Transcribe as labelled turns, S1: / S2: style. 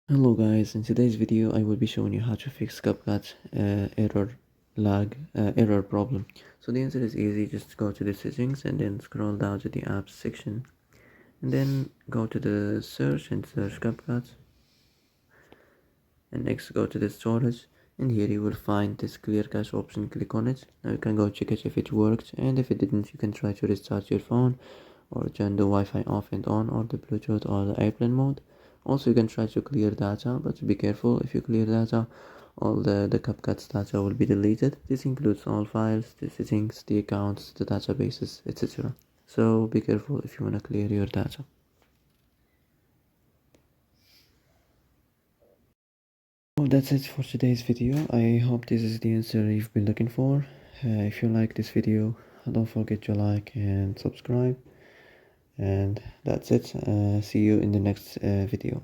S1: Hello guys, in today's video I will be showing you how to fix Capcut error problem. So the answer is easy. Just go to the settings and then scroll down to the apps section and then go to the search and search Capcut, and next go to the storage, and here you will find this clear cache option. Click on it. Now you can go check it if it worked, and if it didn't you can try to restart your phone or turn the Wi-Fi off and on, or the Bluetooth or the airplane mode. Also you can try to clear data, but be careful. If you clear data, all the Capcut's data will be deleted. This includes all files, the settings, the accounts, the databases, etc. So be careful if you want to clear your data. Oh, that's it for today's video. I hope this is the answer you've been looking for. If you like this video, don't forget to like and subscribe. And that's it. See you in the next video.